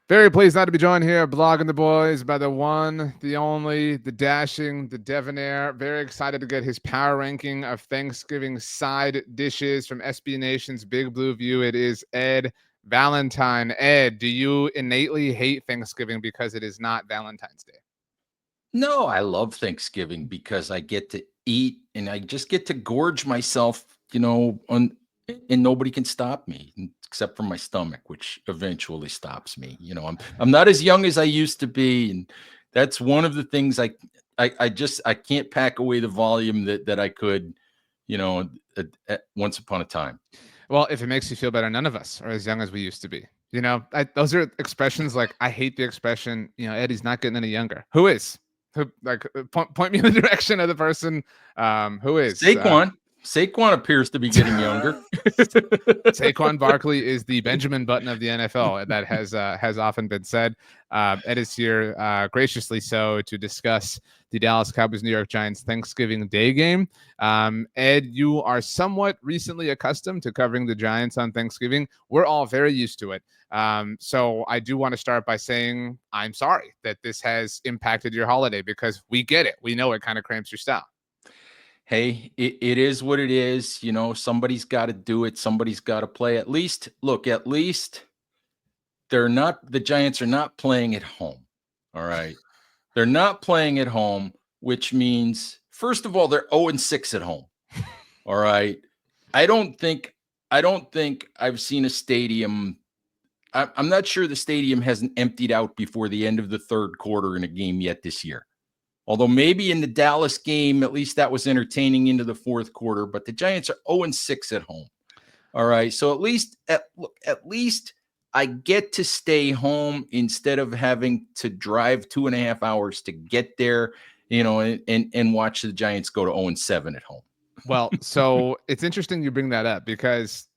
Very pleased not to be joined here, blogging the boys, by the one, the only, the dashing, the debonair. Very excited to get his power ranking of Thanksgiving side dishes from SB Nation's Big Blue View. It is Ed Valentine. Ed, do you innately hate Thanksgiving because it is not Valentine's Day? No, I love Thanksgiving because I get to eat and I just get to gorge myself, and nobody can stop me except for my stomach, which eventually stops me. I'm not as young as I used to be, and that's one of the things I can't pack away the volume that I could, once upon a time. Well, if it makes you feel better, none of us are as young as we used to be. Those are expressions like I hate the expression, Eddie's not getting any younger. Who is? Who, like, point me in the direction of the person who is. Saquon appears to be getting younger. Saquon Barkley is the Benjamin Button of the NFL. That has often been said. Ed is here, graciously so, to discuss the Dallas Cowboys New York Giants Thanksgiving Day game. Ed, you are somewhat recently accustomed to covering the Giants on Thanksgiving. We're all very used to it. So I do want to start by saying I'm sorry that this has impacted your holiday, because we get it. We know it kind of cramps your style. Hey, it is what it is. Somebody's got to do it. Somebody's got to play. At least the Giants are not playing at home. All right. They're not playing at home, which means, first of all, they're 0-6 at home. All right. I don't think I've seen a stadium. I'm not sure the stadium hasn't emptied out before the end of the third quarter in a game yet this year. Although maybe in the Dallas game, at least that was entertaining into the fourth quarter, but the Giants are 0-6 at home. All right. So at least I get to stay home instead of having to drive 2.5 hours to get there, and watch the Giants go to 0-7 at home. Well, so it's interesting you bring that up, because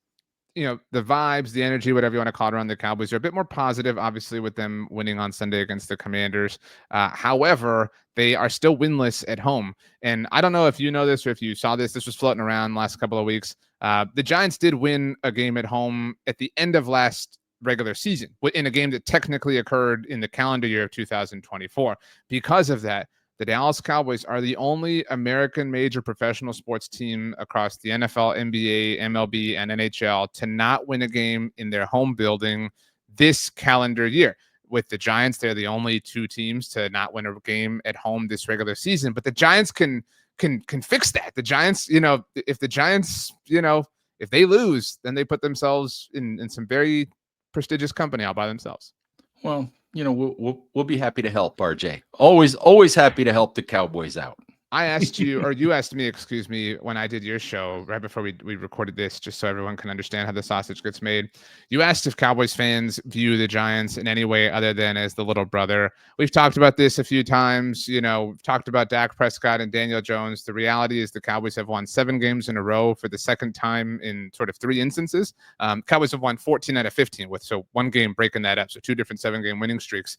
the vibes, the energy, whatever you want to call it, around the Cowboys are a bit more positive, obviously, with them winning on Sunday against the Commanders. However, they are still winless at home. And I don't know if you know this or if you saw this. This was floating around last couple of weeks. The Giants did win a game at home at the end of last regular season, in a game that technically occurred in the calendar year of 2024. Because of that, the Dallas Cowboys are the only American major professional sports team across the NFL, NBA, MLB, and NHL to not win a game in their home building this calendar year. With the Giants, they're the only two teams to not win a game at home this regular season. But the Giants can fix that. The Giants, if the Giants, if they lose, then they put themselves in some very prestigious company all by themselves. Well, we'll be happy to help, RJ. Always happy to help the Cowboys out. I asked you, or you asked me, excuse me, when I did your show right before we recorded this, just so everyone can understand how the sausage gets made. You asked if Cowboys fans view the Giants in any way other than as the little brother. We've talked about this a few times. We've talked about Dak Prescott and Daniel Jones. The reality is the Cowboys have won 7 games in a row for the second time in sort of 3 instances. Cowboys have won 14 out of 15, with one game breaking that up. So 2 different 7-game winning streaks.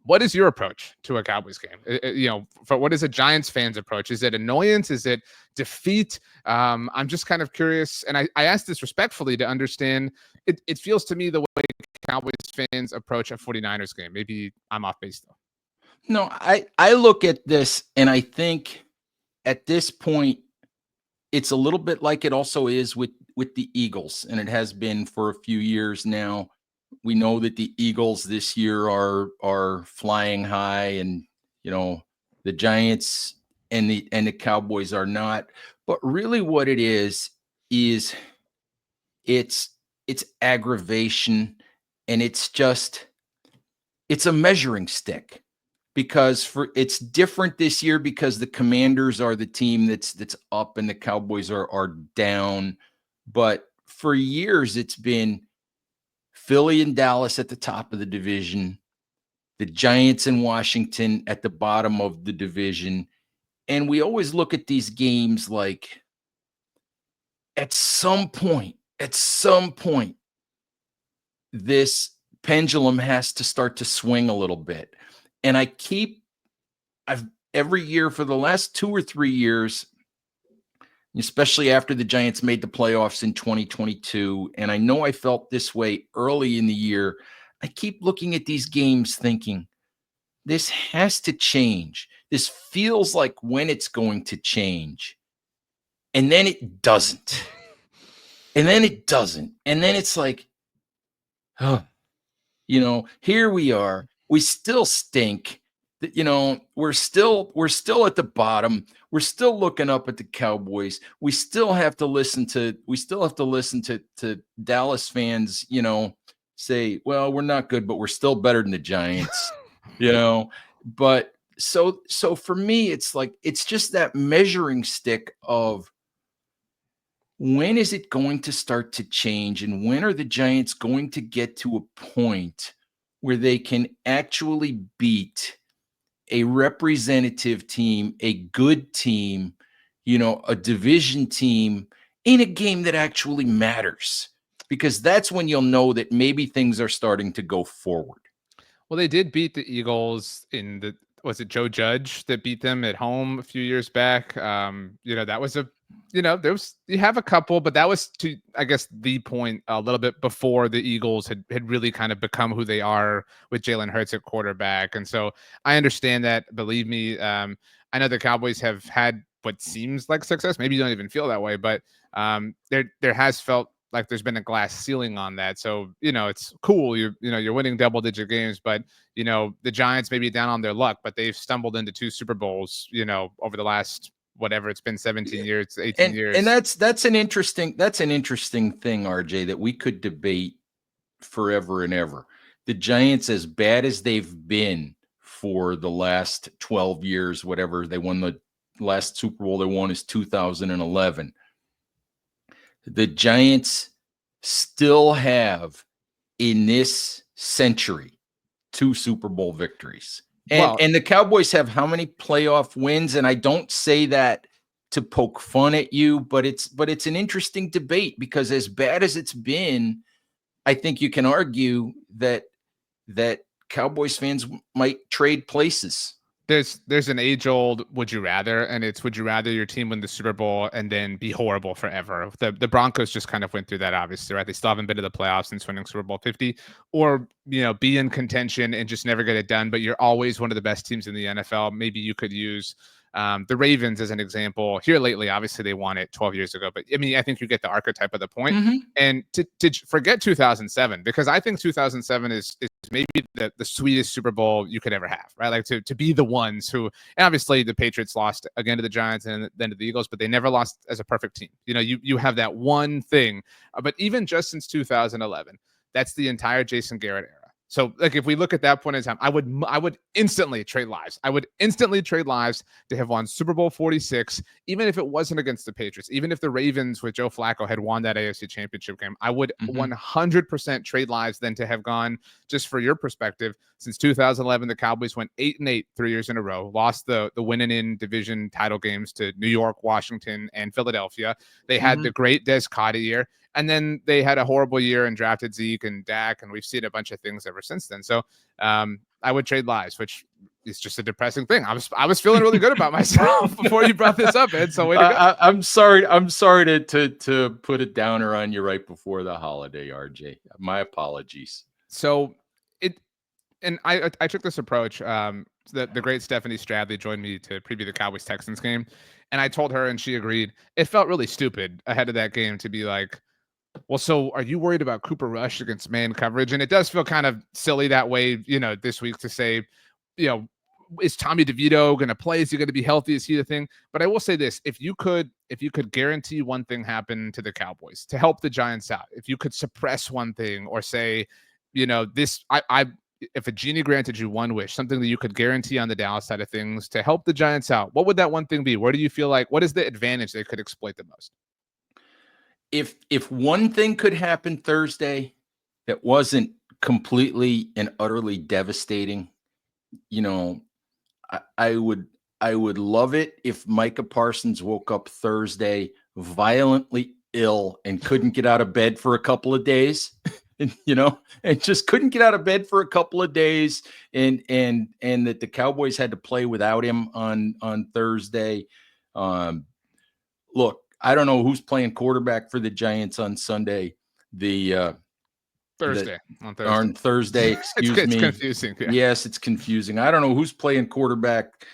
What is your approach to a Cowboys game? What is a Giants fan's approach? Is it annoyance? Is it defeat? I'm just kind of curious. And I ask this respectfully to understand. It feels to me the way Cowboys fans approach a 49ers game. Maybe I'm off base, though. No, I look at this and I think at this point, it's a little bit like it also is with the Eagles, and it has been for a few years now. We know that the Eagles this year are flying high, and the Giants and the Cowboys are not. But really, what it is it's aggravation, and it's a measuring stick, because it's different this year because the Commanders are the team that's up and the Cowboys are down. But for years, it's been Philly and Dallas at the top of the division, the Giants and Washington at the bottom of the division. And we always look at these games like at some point, this pendulum has to start to swing a little bit. And I've every year for the last 2 or 3 years, especially after the Giants made the playoffs in 2022. And I know I felt this way early in the year. I keep looking at these games thinking, this has to change. This feels like when it's going to change. And then it doesn't. And then it doesn't. And then it's like, oh, here we are. We still stink. We're still at the bottom. We're still looking up at the Cowboys. We still have to listen to Dallas fans, say, well, we're not good, but we're still better than the Giants, you know. But so for me, it's like it's just that measuring stick of when is it going to start to change, and when are the Giants going to get to a point where they can actually beat a representative team, a good team, a division team in a game that actually matters? Because that's when you'll know that maybe things are starting to go forward. Well, they did beat the Eagles in the was it Joe Judge that beat them at home a few years back? That was you have a couple, but that was to I guess the point a little bit before the Eagles had really kind of become who they are with Jalen Hurts at quarterback. And so I understand that. Believe me, I know the Cowboys have had what seems like success. Maybe you don't even feel that way, but there has felt like there's been a glass ceiling on that. So, it's cool. You're winning double digit games, but the Giants may be down on their luck, but they've stumbled into 2 Super Bowls, over the last, whatever it's been, 17 years, 18 years. And that's an interesting thing, RJ, that we could debate forever and ever. The Giants, as bad as they've been for the last 12 years, whatever, they won the last Super Bowl they won is 2011. The Giants still have, in this century, 2 Super Bowl victories. And the Cowboys have how many playoff wins? And I don't say that to poke fun at you, but it's an interesting debate, because as bad as it's been, I think you can argue that Cowboys fans might trade places. There's an age-old would you rather, and it's would you rather your team win the Super Bowl and then be horrible forever. The Broncos just kind of went through that, obviously, right? They still haven't been to the playoffs since winning Super Bowl 50, or be in contention and just never get it done, but you're always one of the best teams in the NFL. Maybe you could use the Ravens as an example here lately. Obviously, they won it 12 years ago, but I mean, I think you get the archetype of the point. Mm-hmm. And to forget 2007, because I think 2007 is maybe the sweetest Super Bowl you could ever have, right? Like to be the ones who, and obviously the Patriots lost again to the Giants and then to the Eagles, but they never lost as a perfect team. You have that one thing, but even just since 2011, that's the entire Jason Garrett era. So, like, if we look at that point in time, I would instantly trade lives. I would instantly trade lives to have won Super Bowl 46, even if it wasn't against the Patriots, even if the Ravens with Joe Flacco had won that AFC Championship game. I would 100% trade lives than to have gone, just for your perspective, since 2011, the Cowboys went 8-8 3 years in a row, lost the winning in division title games to New York, Washington, and Philadelphia. They had the great Des Cotta year. And then they had a horrible year and drafted Zeke and Dak, and we've seen a bunch of things ever since then. So I would trade lives, which is just a depressing thing. I was feeling really good about myself before you brought this up, Ed. So way to go. I'm sorry to put a downer on you right before the holiday, RJ. My apologies. So I took this approach. The great Stephanie Stradley joined me to preview the Cowboys Texans game, and I told her, and she agreed. It felt really stupid ahead of that game to be like, well, so are you worried about Cooper Rush against man coverage? And it does feel kind of silly that way, this week to say, is Tommy DeVito going to play? Is he going to be healthy? Is he the thing? But I will say this: if you could guarantee one thing happen to the Cowboys to help the Giants out, if you could suppress one thing or say, if a genie granted you one wish, something that you could guarantee on the Dallas side of things to help the Giants out, what would that one thing be? Where do you feel like, what is the advantage they could exploit the most? If one thing could happen Thursday that wasn't completely and utterly devastating, I would love it if Micah Parsons woke up Thursday violently ill and couldn't get out of bed for a couple of days. And just couldn't get out of bed for a couple of days, and that the Cowboys had to play without him on Thursday. Look, I don't know who's playing quarterback for the Giants on Sunday. The Thursday on Thursday. On Thursday, excuse it's me. confusing. Yeah. Yes, it's confusing. I don't know who's playing quarterback.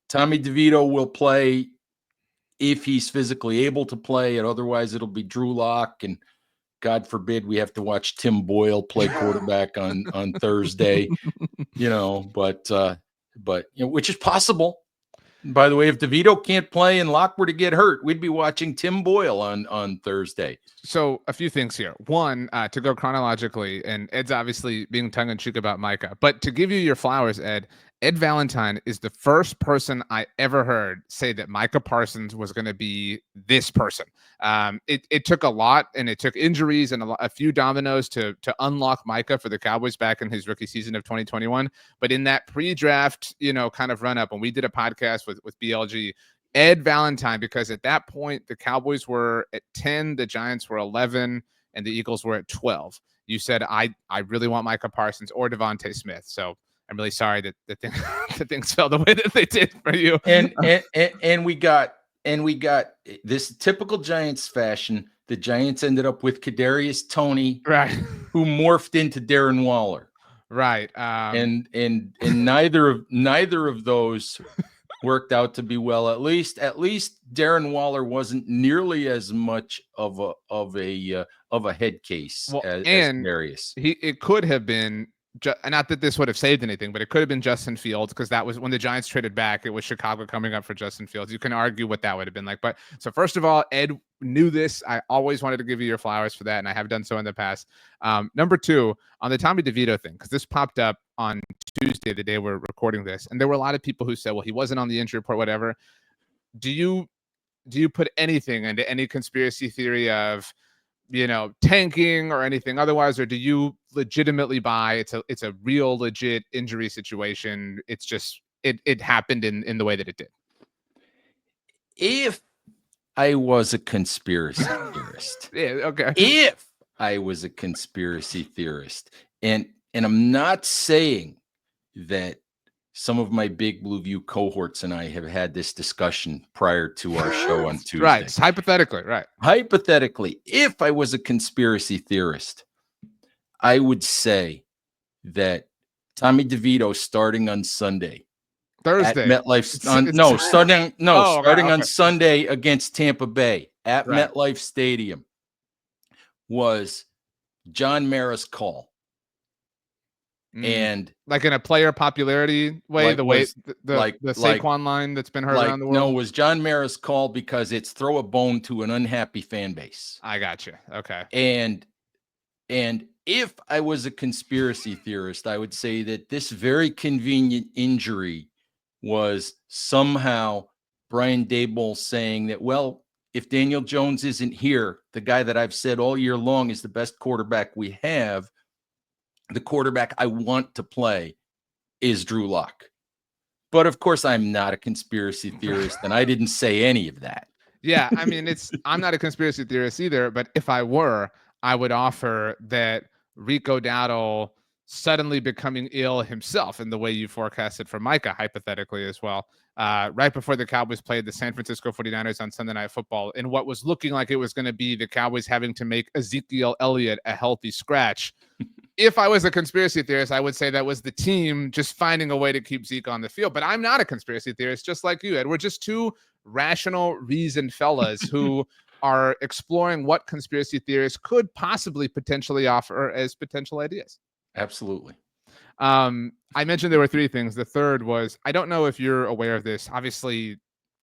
Tommy DeVito will play if he's physically able to play, and otherwise it'll be Drew Lock, and God forbid we have to watch Tim Boyle play quarterback on Thursday. But which is possible. By the way, if DeVito can't play and Lock were to get hurt, we'd be watching Tim Boyle on Thursday. So a few things here. One, to go chronologically, and Ed's obviously being tongue-in-cheek about Micah, but to give you your flowers, Ed Valentine is the first person I ever heard say that Micah Parsons was going to be this person. It took a lot, and it took injuries and a few dominoes to unlock Micah for the Cowboys back in his rookie season of 2021. But in that pre-draft, kind of run up, when we did a podcast with BLG, Ed Valentine, because at that point the Cowboys were at 10, the Giants were 11, and the Eagles were at 12. You said, I really want Micah Parsons or Devontae Smith. So I'm really sorry that the things fell the way that they did for you. And we got this typical Giants fashion. The Giants ended up with Kadarius Toney, right, who morphed into Darren Waller, right, and neither of those worked out to be well. At least Darren Waller wasn't nearly as much of a head case as Kadarius. It could have been. Not that this would have saved anything, but it could have been Justin Fields, because that was when the Giants traded back. It was Chicago coming up for Justin Fields. You can argue what that would have been like. But so first of all, Ed knew this. I always wanted to give you your flowers for that, and I have done so in the past. Number two, on the Tommy DeVito thing, because this popped up on Tuesday, the day we're recording this, and there were a lot of people who said, well, he wasn't on the injury report, whatever. Do you put anything into any conspiracy theory of tanking or anything otherwise, or do you legitimately buy it's a real legit injury situation? It's just it happened in the way that it did. If I was a conspiracy theorist, yeah, okay. If I was a conspiracy theorist, and I'm not saying that some of my Big Blue View cohorts and I have had this discussion prior to our show on Tuesday. Right. Hypothetically, right. Hypothetically, if I was a conspiracy theorist, I would say that Tommy DeVito starting on Sunday. Thursday. At MetLife. Starting on Sunday against Tampa Bay at MetLife Stadium was John Mara's call. And like in a player popularity way, the Saquon line that's been heard around the world. No, it was John Mara's call because it's throw a bone to an unhappy fan base. I got you. Okay. And if I was a conspiracy theorist, I would say that this very convenient injury was somehow Brian Daboll saying that, well, if Daniel Jones isn't here, the guy that I've said all year long is the best quarterback we have, the quarterback I want to play is Drew Lock. But of course, I'm not a conspiracy theorist, and I didn't say any of that. Yeah, I mean, I'm not a conspiracy theorist either, but if I were, I would offer that Rico Dowdle suddenly becoming ill himself in the way you forecasted for Micah, hypothetically as well, right before the Cowboys played the San Francisco 49ers on Sunday Night Football, in what was looking like it was going to be the Cowboys having to make Ezekiel Elliott a healthy scratch. If I was a conspiracy theorist, I would say that was the team just finding a way to keep Zeke on the field. But I'm not a conspiracy theorist, just like you, Ed. We're just two rational, reasoned fellas who are exploring what conspiracy theorists could possibly potentially offer as potential ideas. Absolutely. I mentioned there were three things. The third was, I don't know if you're aware of this. Obviously,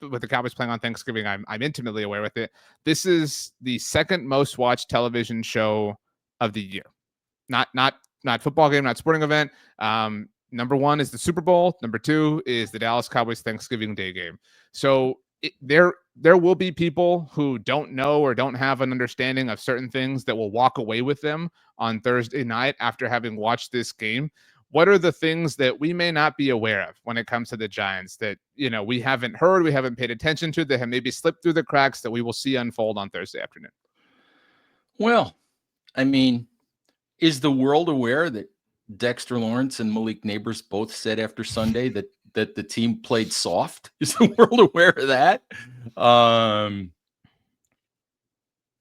with the Cowboys playing on Thanksgiving, I'm intimately aware with it. This is the second most watched television show of the year. Not football game, not sporting event. Number one is the Super Bowl. Number two is the Dallas Cowboys Thanksgiving Day game. So there will be people who don't know or don't have an understanding of certain things that will walk away with them on Thursday night after having watched this game. What are the things that we may not be aware of when it comes to the Giants that, we haven't heard, we haven't paid attention to, that have maybe slipped through the cracks that we will see unfold on Thursday afternoon? Well, I mean, is the world aware that Dexter Lawrence and Malik Neighbors both said after Sunday that the team played soft? Is the world aware of that?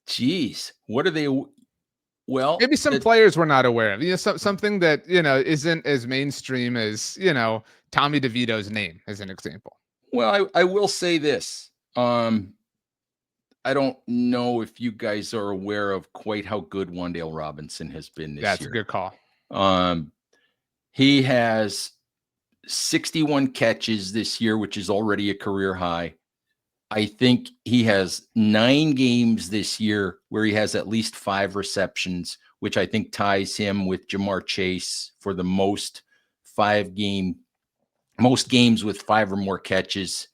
Geez, what are they? Well, Maybe some players we're not aware of. Something that isn't as mainstream as Tommy DeVito's name, as an example. well, I will say this. I don't know if you guys are aware of quite how good Wan'Dale Robinson has been this That's a year. good call. Um, he has 61 catches this year, which is already a career high. I think he has 9 games this year where he has at least 5 receptions, which I think ties him with Jamar Chase for the most games with 5 or more catches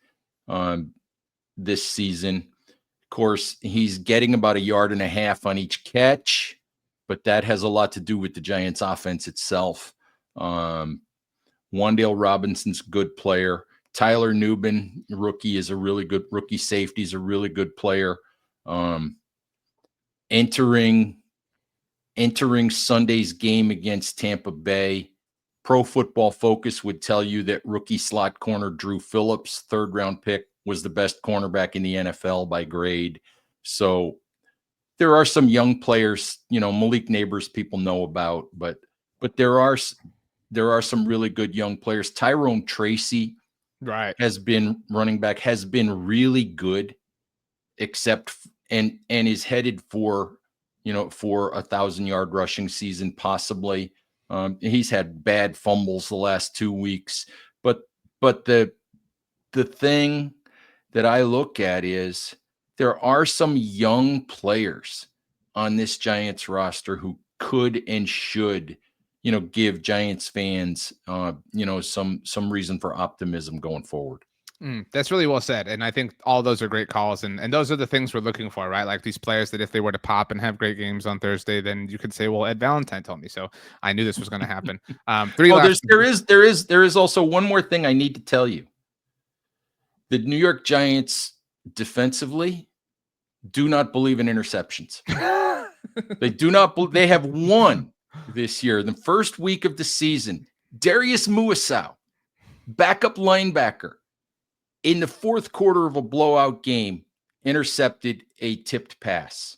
this season. Of course, he's getting about 1.5 yards on each catch, but that has a lot to do with the Giants' offense itself. Wan'Dale Robinson's a good player. Tyler Nubin, rookie, is a really good rookie safety. Is a really good player. Entering Sunday's game against Tampa Bay, Pro Football Focus would tell you that rookie slot corner Drew Phillips, 3rd-round pick, was the best cornerback in the NFL by grade. So there are some young players, Malik Neighbors people know about, but there are some really good young players. Tyrone Tracy, right, running back, has been really good, and is headed for 1,000-yard rushing season, possibly. He's had bad fumbles the last 2 weeks, but the thing that I look at is there are some young players on this Giants roster who could and should, give Giants fans, some reason for optimism going forward. That's really well said. And I think all those are great calls. And those are the things we're looking for, right? Like these players that if they were to pop and have great games on Thursday, then you could say, well, Ed Valentine told me. So I knew this was going to happen. There is also one more thing I need to tell you. The New York Giants defensively do not believe in interceptions. They do not. They have won this year. The first week of the season, Darius Muasau, backup linebacker, in the 4th quarter of a blowout game, intercepted a tipped pass.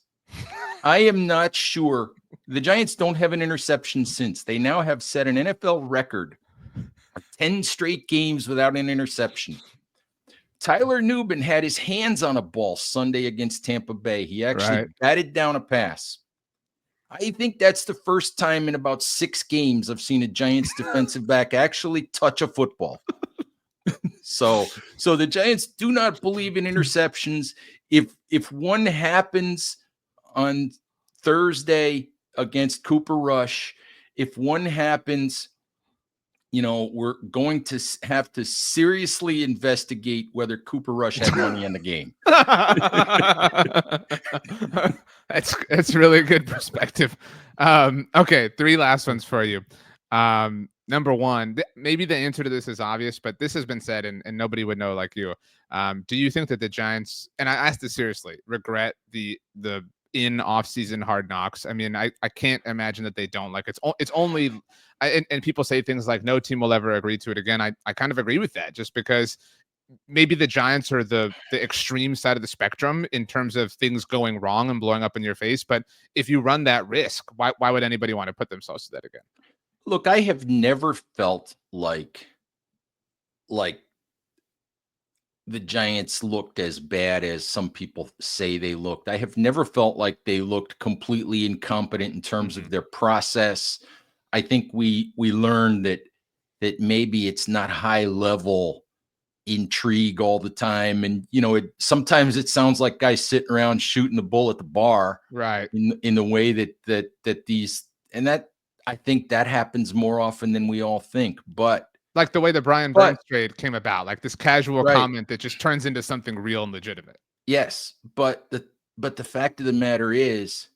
I am not sure. The Giants don't have an interception since. They now have set an NFL record of 10 straight games without an interception. Tyler Nubin had his hands on a ball Sunday against Tampa Bay. He actually batted down a pass. I think that's the first time in about 6 games I've seen a Giants defensive back actually touch a football. So the Giants do not believe in interceptions. If one happens on Thursday against Cooper Rush, if one happens, we're going to have to seriously investigate whether Cooper Rush had money in the game. That's really good perspective. Okay, 3 last ones for you. Number one, maybe the answer to this is obvious, but this has been said and nobody would know like you. Do you think that the Giants, and I asked this seriously, regret the in off-season Hard Knocks? I mean, I can't imagine that they don't. Like it's only, and people say things like no team will ever agree to it again. I kind of agree with that, just because maybe the Giants are the extreme side of the spectrum in terms of things going wrong and blowing up in your face. But if you run that risk, why would anybody want to put themselves to that again? Look, I have never felt like the Giants looked as bad as some people say they looked. I have never felt like they looked completely incompetent in terms of their process. I think we learned that maybe it's not high level intrigue all the time, and sometimes it sounds like guys sitting around shooting the bull at the bar, right? In the way that these, and that I think that happens more often than we all think, but. Like the way the Brian Burns trade came about, like this casual comment that just turns into something real and legitimate. Yes, but the fact of the matter is,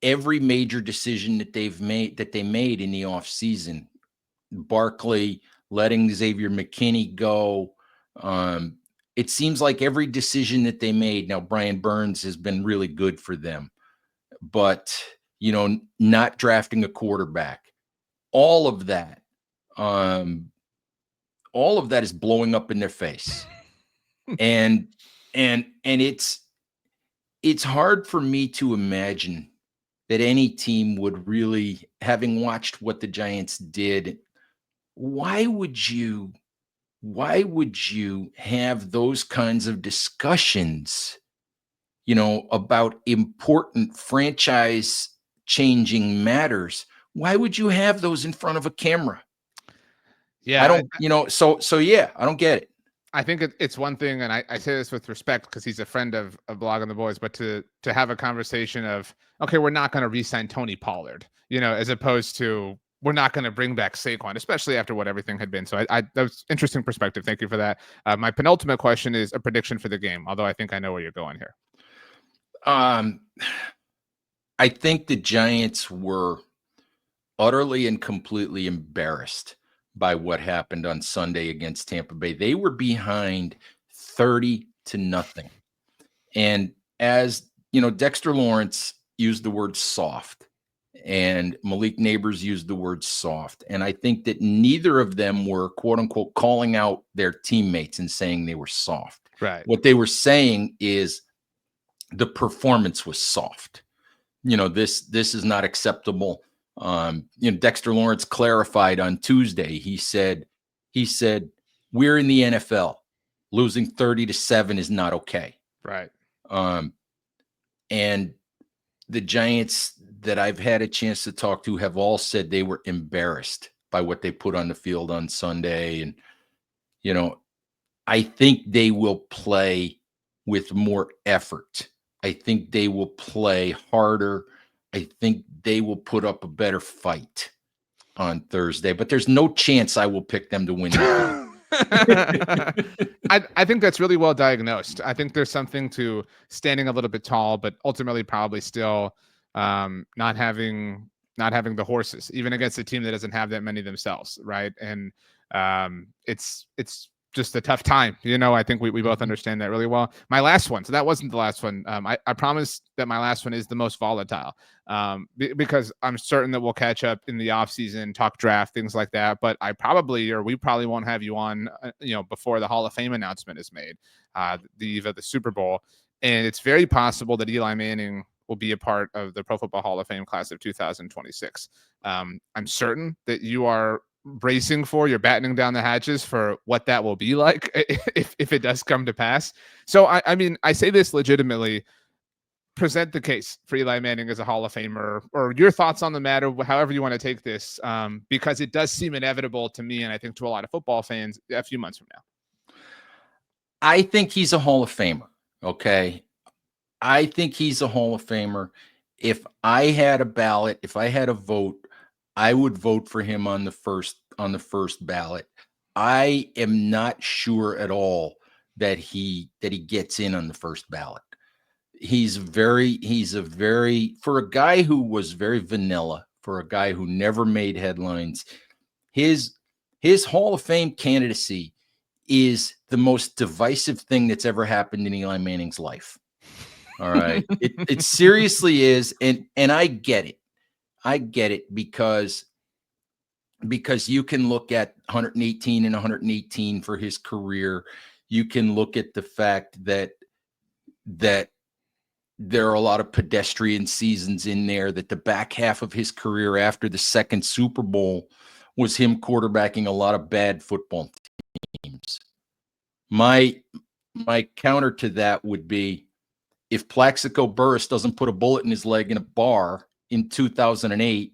every major decision that they made in the offseason, Barkley letting Xavier McKinney go, it seems like every decision that they made. Now Brian Burns has been really good for them, but not drafting a quarterback, all of that is blowing up in their face. and it's hard for me to imagine that any team would really, having watched what the Giants did, why would you have those kinds of discussions, about important franchise changing matters? Why would you have those in front of a camera? I Yeah, don't, so yeah, I don't get it. I think it's one thing, and I say this with respect because he's a friend of Blogging the Boys, but to have a conversation of, okay, we're not going to re-sign Tony Pollard, as opposed to we're not going to bring back Saquon, especially after what everything had been. So that was interesting perspective. Thank you for that. My penultimate question is a prediction for the game, although I think I know where you're going here. I think the Giants were utterly and completely embarrassed by what happened on Sunday against Tampa Bay. They were behind 30-0. And as Dexter Lawrence used the word soft, and Malik Neighbors used the word soft. And I think that neither of them were, quote unquote, calling out their teammates and saying they were soft. Right. What they were saying is the performance was soft. This is not acceptable. Dexter Lawrence clarified on Tuesday. He said, we're in the NFL. Losing 30-7 is not okay. Right. And the Giants that I've had a chance to talk to have all said they were embarrassed by what they put on the field on Sunday. And, I think they will play with more effort. I think they will play harder. I think they will put up a better fight on Thursday, but there's no chance I will pick them to win. I think that's really well diagnosed. I think there's something to standing a little bit tall, but ultimately probably still not having the horses, even against a team that doesn't have that many themselves, right? And it's just a tough time. I think we both understand that really well. My last one, so that wasn't the last one. I promise that my last one is the most volatile because I'm certain that we'll catch up in the offseason, talk draft, things like that. But we probably won't have you on, before the Hall of Fame announcement is made, the eve of the Super Bowl. And it's very possible that Eli Manning will be a part of the Pro Football Hall of Fame class of 2026. I'm certain that you are you're battening down the hatches for what that will be like if it does come to pass. So I mean, I say this legitimately. Present the case for Eli Manning as a Hall of Famer, or your thoughts on the matter, however you want to take this, because it does seem inevitable to me, and I think to a lot of football fans, a few months from now. I think he's a Hall of Famer. Okay. I think he's a Hall of Famer. If I had a ballot, if I had a vote, I would vote for him on the first ballot. I am not sure at all that he gets in on the first ballot. He's a very, for a guy who was very vanilla, for a guy who never made headlines, his Hall of Fame candidacy is the most divisive thing that's ever happened in Eli Manning's life. All right. It seriously is. And I get it. I get it because you can look at 118 and 118 for his career. You can look at the fact that there are a lot of pedestrian seasons in there, that the back half of his career after the second Super Bowl was him quarterbacking a lot of bad football teams. My counter to that would be, if Plaxico Burress doesn't put a bullet in his leg in a bar in 2008,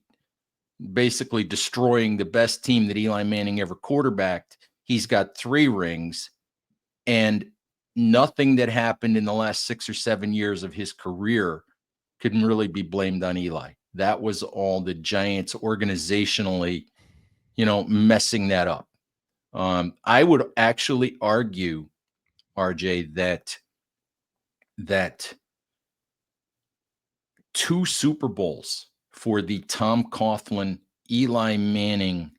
basically destroying the best team that Eli Manning ever quarterbacked, he's got 3 rings, and nothing that happened in the last 6 or 7 years of his career can really be blamed on Eli. That was all the Giants organizationally, messing that up. I would actually argue, RJ, that 2 Super Bowls for the Tom Coughlin, Eli Manning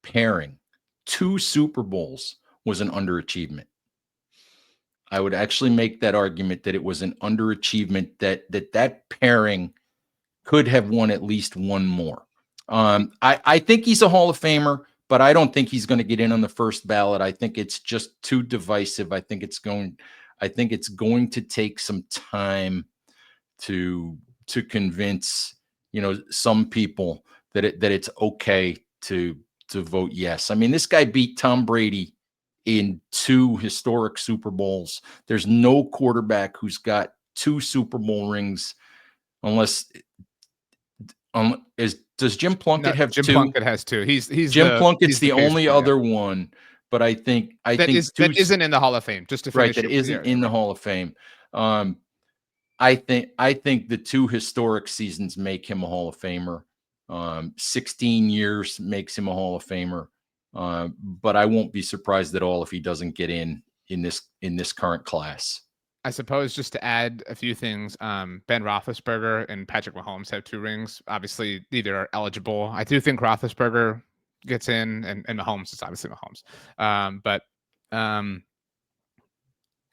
pairing, 2 Super Bowls was an underachievement. I would actually make that argument that it was an underachievement, that pairing could have won at least one more. I think he's a Hall of Famer, but I don't think he's going to get in on the first ballot. I think it's just too divisive. I think it's going to take some time to convince some people that it's okay to vote yes. I mean, this guy beat Tom Brady in 2 historic Super Bowls. There's no quarterback who's got 2 Super Bowl rings, unless does Jim Plunkett No, have Jim 2? Plunkett has 2. Jim Plunkett's He's the the face only for it, yeah. other one, but I think That 2 isn't in the Hall of Fame. Just to right, finish that your isn't in the right. Hall of Fame. I think the 2 historic seasons make him a Hall of Famer. 16 years makes him a Hall of Famer. But I won't be surprised at all if he doesn't get in this current class. I suppose just to add a few things, Ben Roethlisberger and Patrick Mahomes have 2 rings. Obviously, neither are eligible. I do think Roethlisberger gets in, and Mahomes is obviously Mahomes. But I'm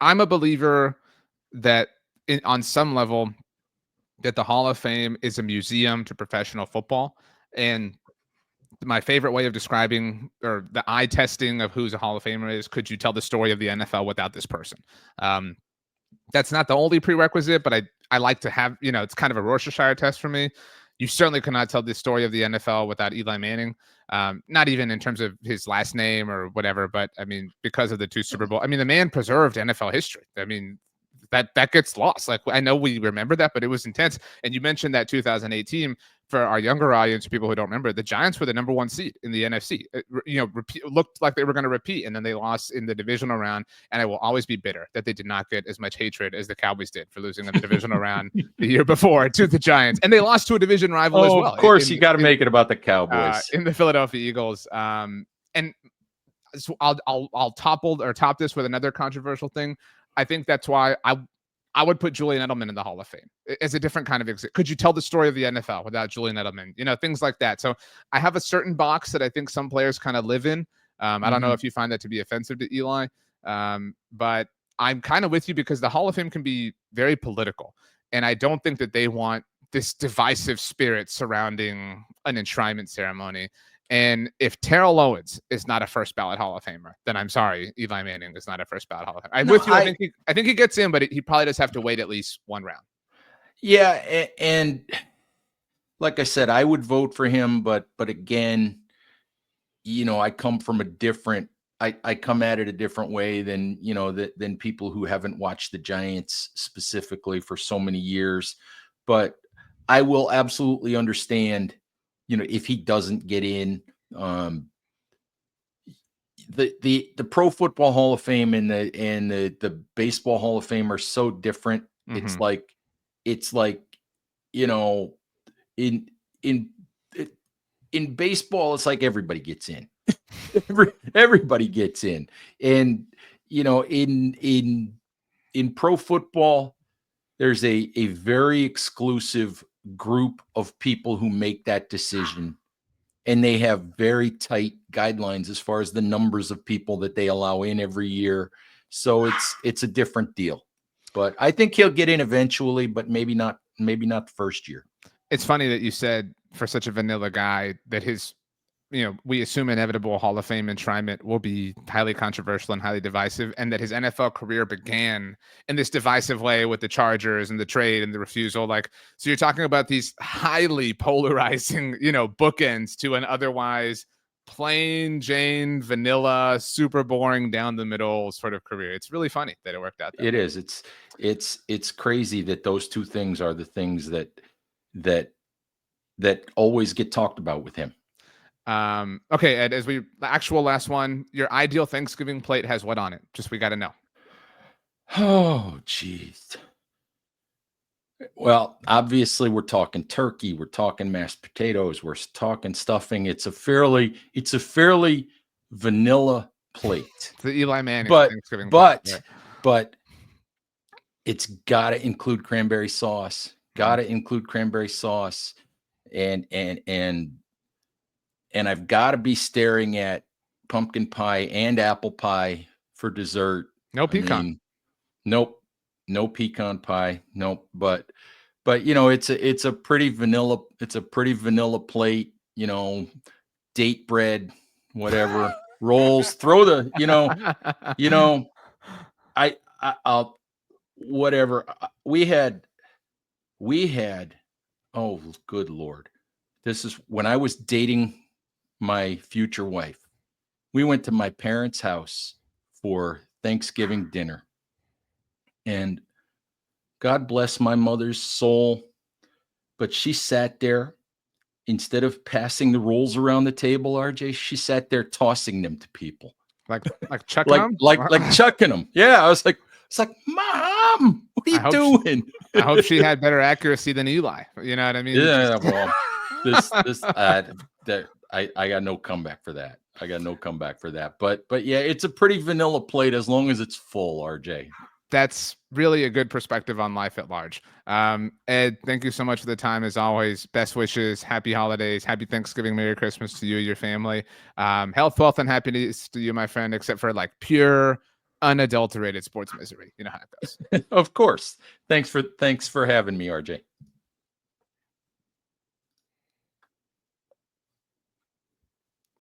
a believer that on some level that the Hall of Fame is a museum to professional football. And my favorite way of describing, or the eye testing of who's a Hall of Famer, is, could you tell the story of the NFL without this person? That's not the only prerequisite, but I like to have, it's kind of a Rorschach test for me. You certainly cannot tell the story of the NFL without Eli Manning. Not even in terms of his last name or whatever, but I mean, because of the 2 Super Bowl. I mean, the man preserved NFL history. I mean, that gets lost. Like, I know we remember that, but it was intense. And you mentioned that 2008 team. For our younger audience, people who don't remember, the Giants were the #1 seed in the NFC. It, looked like they were going to repeat, and then they lost in the divisional round. And I will always be bitter that they did not get as much hatred as the Cowboys did for losing in the divisional round the year before to the Giants. And they lost to a division rival as well. Of course, you got to make it about the Cowboys. In the Philadelphia Eagles. And so I'll top this with another controversial thing. I think that's why I would put Julian Edelman in the Hall of Fame as a different kind of exit. Could you tell the story of the NFL without Julian Edelman? Things like that. So I have a certain box that I think some players kind of live in. I don't know if you find that to be offensive to Eli, but I'm kind of with you, because the Hall of Fame can be very political. And I don't think that they want this divisive spirit surrounding an enshrinement ceremony. And if Terrell Owens is not a first ballot Hall of Famer, then I'm sorry, Eli Manning is not a first ballot Hall of Famer. I'm with you. I think he gets in, but he probably does have to wait at least 1 round. Yeah, and like I said, I would vote for him, but again, I come from a different. I come at it a different way than than people who haven't watched the Giants specifically for so many years. But I will absolutely understand, if he doesn't get in. The Pro Football Hall of Fame and the Baseball Hall of Fame are so different. Mm-hmm. It's like in baseball, it's like everybody gets in. Everybody gets in, and in pro football, there's a very exclusive group of people who make that decision, and they have very tight guidelines as far as the numbers of people that they allow in every year. So it's a different deal. But I think he'll get in eventually, but maybe not the first year. It's funny that you said, for such a vanilla guy, that his, we assume inevitable Hall of Fame enshrinement will be highly controversial and highly divisive, and that his NFL career began in this divisive way with the Chargers and the trade and the refusal. Like, so you're talking about these highly polarizing, bookends to an otherwise plain Jane, vanilla, super boring, down the middle sort of career. It's really funny that it worked out. It is. It's crazy that those 2 things are the things that always get talked about with him. Okay, Ed, the actual last one, your ideal Thanksgiving plate has what on it? Just, we got to know. Oh, geez. Well, obviously we're talking turkey, we're talking mashed potatoes, we're talking stuffing. It's a fairly vanilla plate. It's the Eli Manning Thanksgiving plate. But it's got to include cranberry sauce. And I've got to be staring at pumpkin pie and apple pie for dessert. No pecan. Nope. No pecan pie. Nope. But it's a pretty vanilla. It's a pretty vanilla plate. Date bread, whatever, rolls. Throw the I'll whatever. We had Oh, good Lord. This is when I was dating my future wife. We went to my parents' house for Thanksgiving dinner. And God bless my mother's soul, but she sat there instead of passing the rolls around the table, RJ, she sat there tossing them to people. Like chucking Like them. like chucking them. Yeah, I was like, it's like, Mom, what are I you hope doing? I hope she had better accuracy than Eli. You know what I mean? Yeah, well, this that I got no comeback for that. I got no comeback for that. But yeah, it's a pretty vanilla plate as long as it's full, RJ. That's really a good perspective on life at large. Ed, thank you so much for the time as always. Best wishes, happy holidays, happy Thanksgiving, Merry Christmas to you and your family. Health, wealth, and happiness to you, my friend, except for like pure, unadulterated sports misery. You know how it goes. Of course. Thanks for having me, RJ.